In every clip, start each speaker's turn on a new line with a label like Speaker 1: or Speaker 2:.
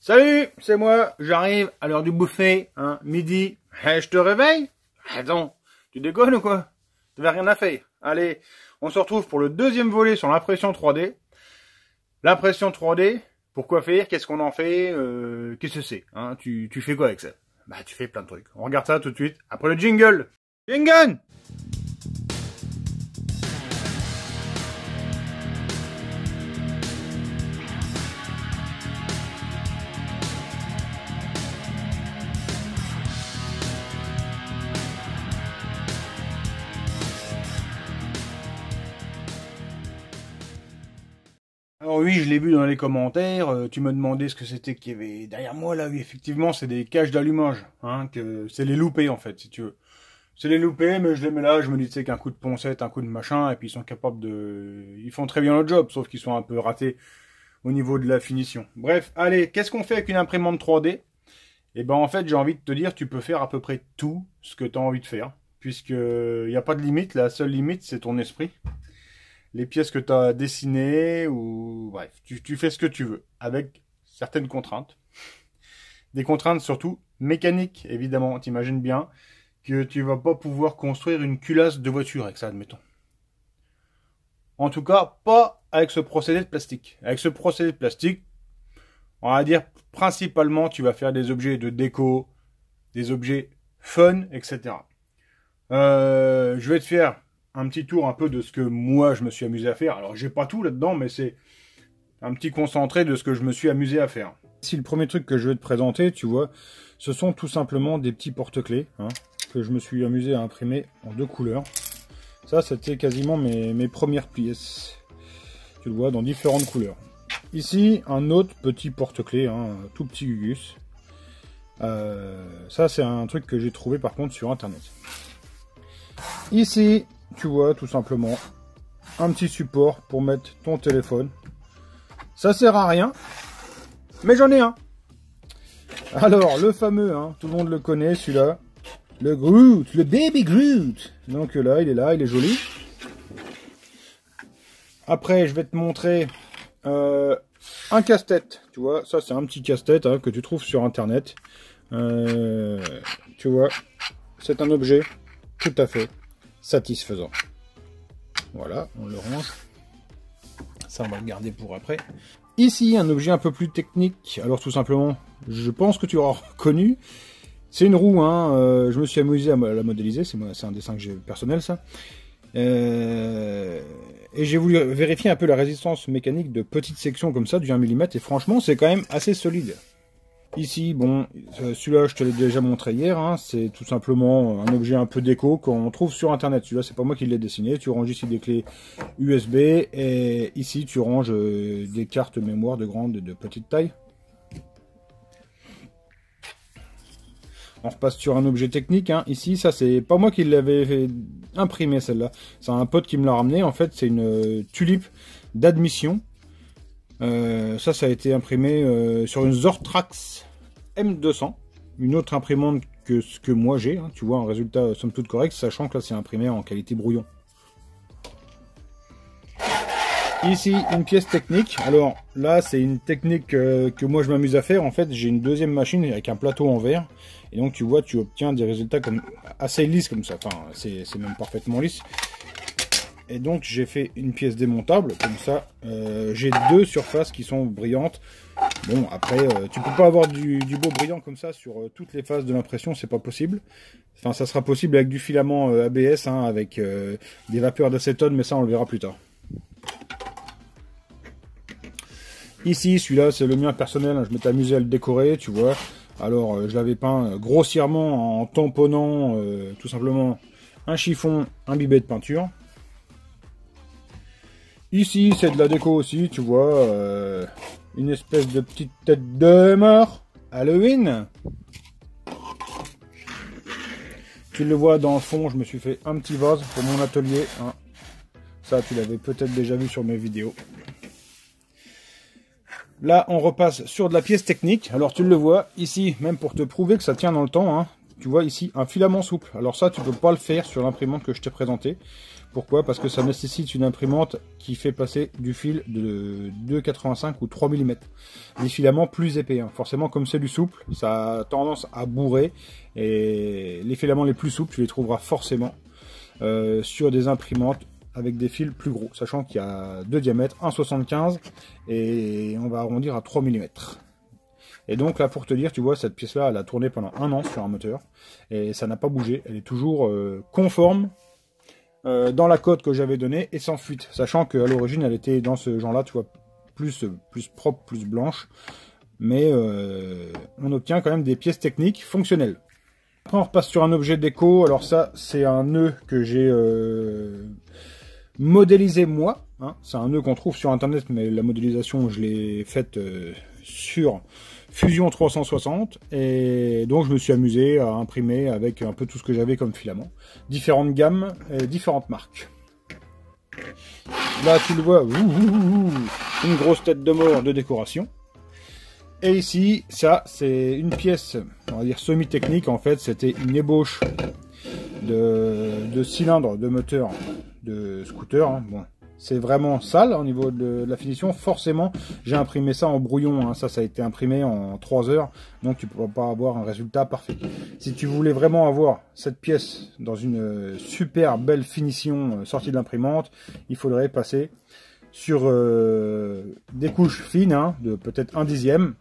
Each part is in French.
Speaker 1: Salut, c'est moi, j'arrive à l'heure du buffet, hein, midi. Je te réveille? Attends, tu déconnes ou quoi? Tu n'avais rien à faire. Allez, on se retrouve pour le deuxième volet sur l'impression 3D. L'impression 3D, pourquoi faire? Qu'est-ce qu'on en fait? Qu'est-ce que c'est, hein? Tu fais quoi avec ça? Bah, tu fais plein de trucs. On regarde ça tout de suite après le jingle. Jingle! Alors oui, je l'ai vu dans les commentaires, tu me demandais ce que c'était qu'il y avait derrière moi là, oui, effectivement, c'est des caches d'allumage, hein, que c'est les loupés en fait, si tu veux. C'est les loupés, mais je les mets là, je me dis, tu sais, qu'un coup de poncette, un coup de machin, et puis ils sont capables de... Ils font très bien le job, sauf qu'ils sont un peu ratés au niveau de la finition. Bref, allez, qu'est-ce qu'on fait avec une imprimante 3D? Eh ben en fait, j'ai envie de te dire, tu peux faire à peu près tout ce que tu as envie de faire, puisque il n'y a pas de limite, la seule limite, c'est ton esprit. Les pièces que tu as dessinées, ou bref, tu fais ce que tu veux, avec certaines contraintes. Des contraintes surtout mécaniques, évidemment. T'imagines bien que tu vas pas pouvoir construire une culasse de voiture avec ça, admettons. En tout cas, pas avec ce procédé de plastique. Avec ce procédé de plastique, on va dire principalement, tu vas faire des objets de déco, des objets fun, etc. Je vais te faire un petit tour un peu de ce que moi je me suis amusé à faire. Alors j'ai pas tout là-dedans, mais c'est un petit concentré de ce que je me suis amusé à faire. Ici, le premier truc que je vais te présenter, tu vois, ce sont tout simplement des petits porte-clés, hein, que je me suis amusé à imprimer en 2 couleurs. Ça, c'était quasiment mes premières pièces. Tu le vois, dans différentes couleurs. Ici, un autre petit porte-clés, hein, tout petit Gugus. Ça, c'est un truc que j'ai trouvé par contre sur internet. Ici, tu vois, tout simplement, un petit support pour mettre ton téléphone. Ça sert à rien, mais j'en ai un. Alors, le fameux, hein, tout le monde le connaît, celui-là. Le Groot, le Baby Groot. Donc là, il est joli. Après, je vais te montrer un casse-tête. Tu vois, ça c'est un petit casse-tête, hein, que tu trouves sur internet. Tu vois, c'est un objet tout à fait satisfaisant. Voilà, on le range. Ça, on va le garder pour après. Ici, un objet un peu plus technique. Alors, tout simplement, je pense que tu auras reconnu. C'est une roue, hein. Je me suis amusé à la modéliser. C'est un dessin que j'ai personnel, ça. Et j'ai voulu vérifier un peu la résistance mécanique de petites sections comme ça, du 1 mm. Et franchement, c'est quand même assez solide. Ici, bon, celui-là, je te l'ai déjà montré hier, hein, c'est tout simplement un objet un peu déco qu'on trouve sur internet. Celui-là, c'est pas moi qui l'ai dessiné. Tu ranges ici des clés USB et ici, tu ranges des cartes mémoire de grande et de petite taille. On repasse sur un objet technique, hein. Ici, ça, c'est pas moi qui l'avais imprimé, celle-là. C'est un pote qui me l'a ramené. En fait, c'est une tulipe d'admission. Ça a été imprimé sur une Zortrax M200, une autre imprimante que ce que moi j'ai, hein, tu vois, un résultat somme toute correct, sachant que là c'est imprimé en qualité brouillon. Ici, une pièce technique. Alors là, c'est une technique que moi je m'amuse à faire. En fait, j'ai une deuxième machine avec un plateau en verre, et donc tu vois, tu obtiens des résultats comme assez lisses comme ça. Enfin, c'est même parfaitement lisse. Et donc j'ai fait une pièce démontable, comme ça j'ai 2 surfaces qui sont brillantes. Bon, après tu peux pas avoir du beau brillant comme ça sur toutes les phases de l'impression, c'est pas possible. Enfin, ça sera possible avec du filament ABS, hein, avec des vapeurs d'acétone, mais ça on le verra plus tard. Ici, celui-là c'est le mien personnel, hein, je m'étais amusé à le décorer, tu vois. Alors je l'avais peint grossièrement en tamponnant tout simplement un chiffon imbibé de peinture. Ici, c'est de la déco aussi, tu vois, une espèce de petite tête de mort, Halloween. Tu le vois dans le fond, je me suis fait un petit vase pour mon atelier, hein. Ça, tu l'avais peut-être déjà vu sur mes vidéos. Là, on repasse sur de la pièce technique. Alors, tu le vois, ici, même pour te prouver que ça tient dans le temps, hein, tu vois ici, un filament souple. Alors ça, tu peux pas le faire sur l'imprimante que je t'ai présentée. Pourquoi? Parce que ça nécessite une imprimante qui fait passer du fil de 2,85 ou 3 mm. Des filaments plus épais. Hein. Forcément, comme c'est du souple, ça a tendance à bourrer. Et les filaments les plus souples, tu les trouveras forcément sur des imprimantes avec des fils plus gros. Sachant qu'il y a deux diamètres, 1,75 et on va arrondir à 3 mm. Et donc là, pour te dire, tu vois, cette pièce-là, elle a tourné pendant 1 an sur un moteur. Et ça n'a pas bougé. Elle est toujours conforme dans la cote que j'avais donnée et sans fuite. Sachant qu'à l'origine, elle était dans ce genre-là, tu vois, plus propre, plus blanche. Mais on obtient quand même des pièces techniques fonctionnelles. Après, on repasse sur un objet déco. Alors ça, c'est un nœud que j'ai modélisé moi. Hein. C'est un nœud qu'on trouve sur Internet, mais la modélisation, je l'ai faite sur Fusion 360. Et donc, je me suis amusé à imprimer avec un peu tout ce que j'avais comme filament. Différentes gammes et différentes marques. Là, tu le vois, une grosse tête de mort de décoration. Et ici, ça, c'est une pièce, on va dire semi-technique. En fait, c'était une ébauche de cylindre de moteur de scooter. Hein. Bon, c'est vraiment sale au niveau de la finition. Forcément, j'ai imprimé ça en brouillon. Hein. Ça a été imprimé en 3 heures. Donc, tu ne pourras pas avoir un résultat parfait. Si tu voulais vraiment avoir cette pièce dans une super belle finition sortie de l'imprimante, il faudrait passer sur des couches fines, hein, de peut-être 1/10.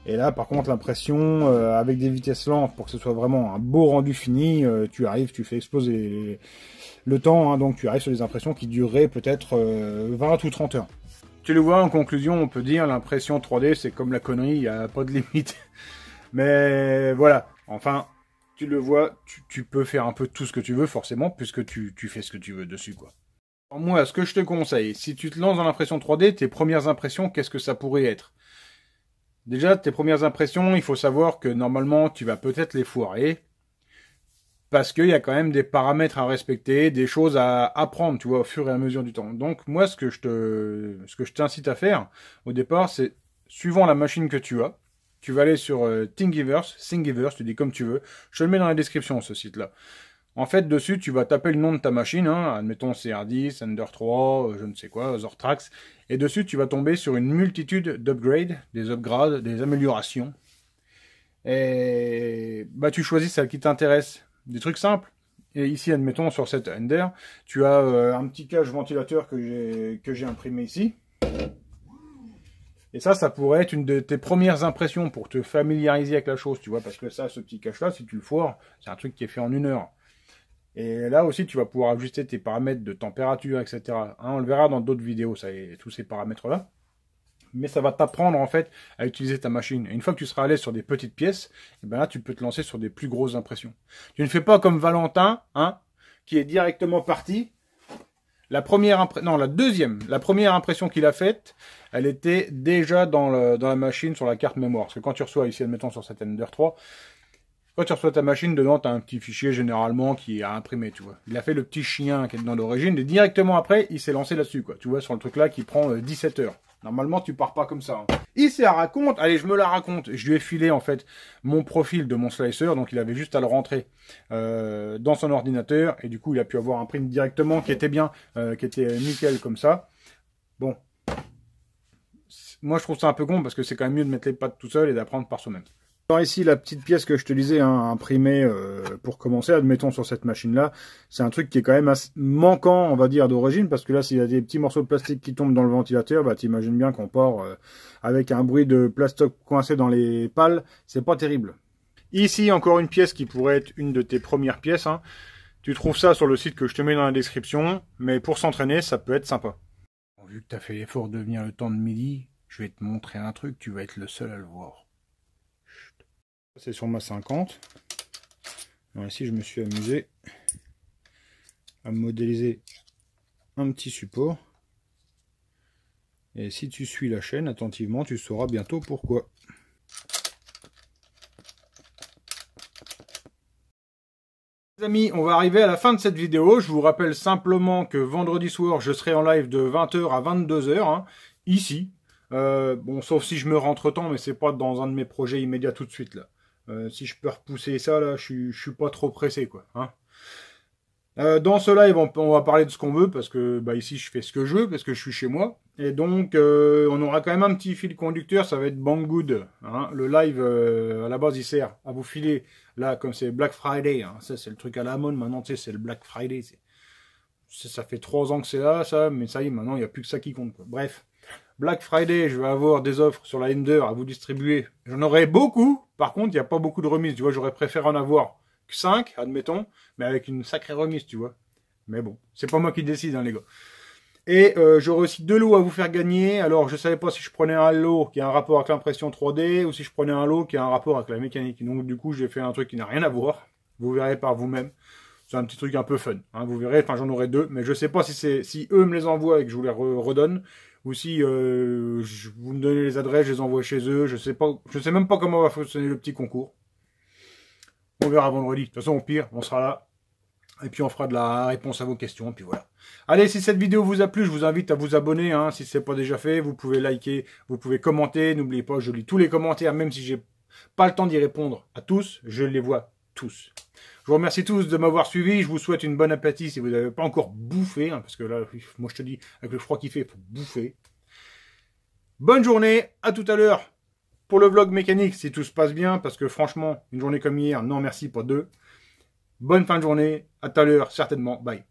Speaker 1: Et là, par contre, l'impression avec des vitesses lentes, pour que ce soit vraiment un beau rendu fini, tu arrives, tu fais exploser le temps, hein, donc tu arrives sur des impressions qui dureraient peut-être 20 ou 30 heures. Tu le vois, en conclusion, on peut dire l'impression 3D, c'est comme la connerie, il n'y a pas de limite. Mais voilà, enfin, tu le vois, tu peux faire un peu tout ce que tu veux, forcément, puisque tu fais ce que tu veux dessus, quoi. Alors moi, ce que je te conseille, si tu te lances dans l'impression 3D, tes premières impressions, qu'est-ce que ça pourrait être? Déjà, tes premières impressions, il faut savoir que normalement, tu vas peut-être les foirer. Parce qu'il y a quand même des paramètres à respecter, des choses à apprendre, tu vois, au fur et à mesure du temps. Donc, moi, ce que je t'incite à faire, au départ, c'est, suivant la machine que tu as, tu vas aller sur Thingiverse, tu dis comme tu veux. Je te le mets dans la description, ce site-là. En fait, dessus, tu vas taper le nom de ta machine, hein, admettons CR10, Ender 3, je ne sais quoi, Zortrax, et dessus, tu vas tomber sur une multitude d'upgrades, des upgrades, des améliorations. Et bah, tu choisis celle qui t'intéresse, des trucs simples. Et ici, admettons, sur cette Ender, tu as un petit cache ventilateur que j'ai imprimé ici. Et ça pourrait être une de tes premières impressions pour te familiariser avec la chose, tu vois, parce que ça, ce petit cache-là, si tu le foires, c'est un truc qui est fait en 1 heure. Et là aussi, tu vas pouvoir ajuster tes paramètres de température, etc. Hein, on le verra dans d'autres vidéos, ça, tous ces paramètres-là. Mais ça va t'apprendre, en fait, à utiliser ta machine. Et une fois que tu seras à l'aise sur des petites pièces, et ben là, tu peux te lancer sur des plus grosses impressions. Tu ne fais pas comme Valentin, hein, qui est directement parti. La première impression qu'il a faite, elle était déjà dans la machine sur la carte mémoire. Parce que quand tu reçois ici, admettons, sur cette Ender 3, quand tu reçois ta machine, dedans, tu as un petit fichier généralement qui est à imprimer, tu vois. Il a fait le petit chien qui est dedans d'origine, et directement après, il s'est lancé là-dessus, quoi. Tu vois, sur le truc là qui prend 17 heures. Normalement, tu pars pas comme ça. Hein. Il s'est raconte, allez, je me la raconte. Je lui ai filé, en fait, mon profil de mon slicer, donc il avait juste à le rentrer dans son ordinateur, et du coup, il a pu avoir un print directement qui était bien, qui était nickel comme ça. Bon. Moi, je trouve ça un peu con, parce que c'est quand même mieux de mettre les pattes tout seul et d'apprendre par soi-même. Alors ici, la petite pièce que je te disais, hein, imprimée pour commencer, admettons sur cette machine-là, c'est un truc qui est quand même assez manquant, on va dire, d'origine, parce que là, s'il y a des petits morceaux de plastique qui tombent dans le ventilateur, bah t'imagines bien qu'on part avec un bruit de plastoc coincé dans les pales, c'est pas terrible. Ici, encore une pièce qui pourrait être une de tes premières pièces, hein. Tu trouves ça sur le site que je te mets dans la description, mais pour s'entraîner, ça peut être sympa. Bon, vu que tu as fait l'effort de venir le temps de midi, je vais te montrer un truc, tu vas être le seul à le voir. C'est sur ma 50. Alors ici, je me suis amusé à modéliser un petit support. Et si tu suis la chaîne attentivement, tu sauras bientôt pourquoi. Les amis, on va arriver à la fin de cette vidéo. Je vous rappelle simplement que vendredi soir, je serai en live de 20 h à 22 h, hein, ici. Bon, sauf si je me rentre temps, mais c'est pas dans un de mes projets immédiats tout de suite là. Si je peux repousser ça, là, je suis pas trop pressé, quoi. Hein. Dans ce live, on va parler de ce qu'on veut, parce que bah, ici, je fais ce que je veux, parce que je suis chez moi. Et donc, on aura quand même un petit fil conducteur, ça va être Banggood. Hein. Le live, à la base, il sert à vous filer, là, comme c'est Black Friday. Hein. Ça, c'est le truc à la mode, maintenant, tu sais, c'est le Black Friday. Ça fait 3 ans que c'est là, ça, mais ça y est, maintenant, il n'y a plus que ça qui compte, quoi. Bref. Black Friday, je vais avoir des offres sur la Ender à vous distribuer. J'en aurai beaucoup. Par contre, il n'y a pas beaucoup de remises. Tu vois, j'aurais préféré en avoir que 5, admettons, mais avec une sacrée remise, tu vois. Mais bon, c'est pas moi qui décide, hein, les gars. Et j'aurai aussi 2 lots à vous faire gagner. Alors, je savais pas si je prenais un lot qui a un rapport avec l'impression 3D ou si je prenais un lot qui a un rapport avec la mécanique. Donc, du coup, j'ai fait un truc qui n'a rien à voir. Vous verrez par vous-même. C'est un petit truc un peu fun. Hein, vous verrez, enfin, j'en aurai 2. Mais je sais pas si eux me les envoient et que je vous les redonne. Ou si vous me donnez les adresses, je les envoie chez eux. Je sais même pas comment va fonctionner le petit concours. On verra vendredi. De toute façon, au pire, on sera là. Et puis on fera de la réponse à vos questions. Et puis voilà. Allez, si cette vidéo vous a plu, je vous invite à vous abonner. Hein, si ce n'est pas déjà fait, vous pouvez liker, vous pouvez commenter. N'oubliez pas, je lis tous les commentaires, même si j'ai pas le temps d'y répondre à tous. Je les vois tous. Je vous remercie tous de m'avoir suivi. Je vous souhaite une bonne appétit si vous n'avez pas encore bouffé. Hein, parce que là, moi je te dis, avec le froid qu'il fait, il faut bouffer. Bonne journée, à tout à l'heure pour le vlog mécanique, si tout se passe bien. Parce que franchement, une journée comme hier, non merci, pas 2. Bonne fin de journée, à tout à l'heure, certainement. Bye.